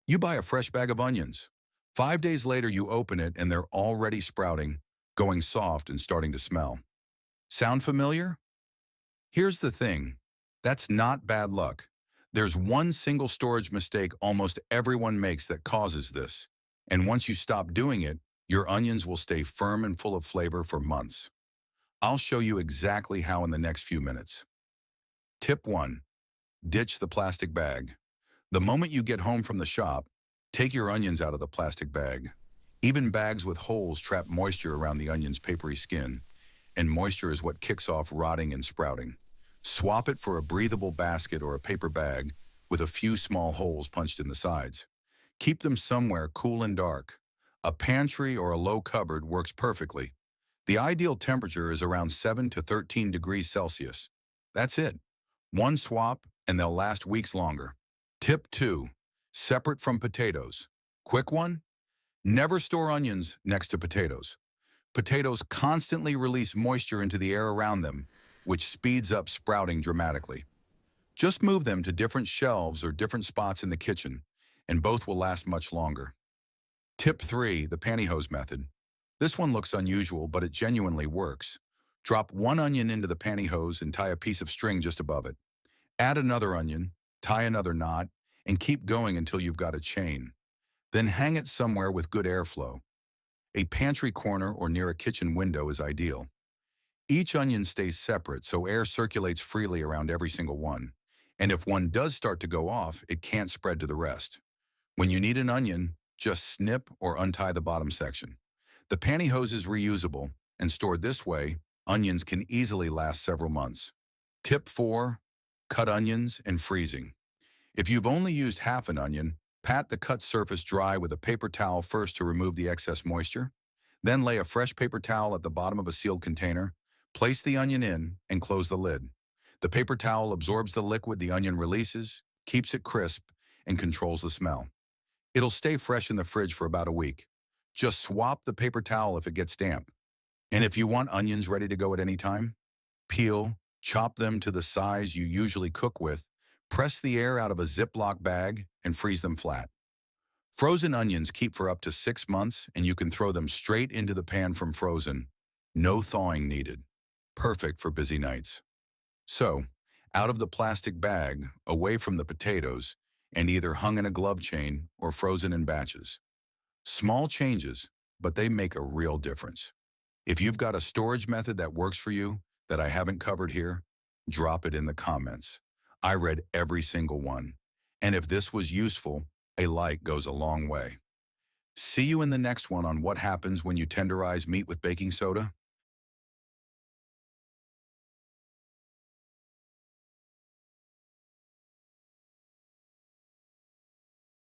You buy a fresh bag of onions. 5 days later, you open it and they're already sprouting, going soft and starting to smell. Sound familiar? Here's the thing. That's not bad luck. There's one single storage mistake almost everyone makes that causes this. And once you stop doing it, your onions will stay firm and full of flavor for months. I'll show you exactly how in the next few minutes. Tip 1. Ditch the plastic bag. The moment you get home from the shop, take your onions out of the plastic bag. Even bags with holes trap moisture around the onion's papery skin, and moisture is what kicks off rotting and sprouting. Swap it for a breathable basket or a paper bag with a few small holes punched in the sides. Keep them somewhere cool and dark. A pantry or a low cupboard works perfectly. The ideal temperature is around 7 to 13 degrees Celsius. That's it. One swap and they'll last weeks longer. Tip 2. Separate from potatoes. Quick one? Never store onions next to potatoes. Potatoes constantly release moisture into the air around them, which speeds up sprouting dramatically. Just move them to different shelves or different spots in the kitchen, and both will last much longer. Tip 3. The pantyhose method. This one looks unusual, but it genuinely works. Drop one onion into the pantyhose and tie a piece of string just above it. Add another onion, tie another knot, and keep going until you've got a chain. Then hang it somewhere with good airflow. A pantry corner or near a kitchen window is ideal. Each onion stays separate so air circulates freely around every single one. And if one does start to go off, it can't spread to the rest. When you need an onion, just snip or untie the bottom section. The pantyhose is reusable, and stored this way, onions can easily last several months. Tip 4. Cut onions and freezing. If you've only used half an onion, pat the cut surface dry with a paper towel first to remove the excess moisture. Then lay a fresh paper towel at the bottom of a sealed container, place the onion in, and close the lid. The paper towel absorbs the liquid the onion releases, keeps it crisp, and controls the smell. It'll stay fresh in the fridge for about a week. Just swap the paper towel if it gets damp. And if you want onions ready to go at any time, peel, chop them to the size you usually cook with, press the air out of a Ziploc bag, and freeze them flat. Frozen onions keep for up to 6 months, and you can throw them straight into the pan from frozen. No thawing needed. Perfect for busy nights. So, out of the plastic bag, away from the potatoes, and either hung in a glove chain or frozen in batches. Small changes, but they make a real difference. If you've got a storage method that works for you that I haven't covered here, drop it in the comments. I read every single one. And if this was useful, a like goes a long way. See you in the next one on what happens when you tenderize meat with baking soda.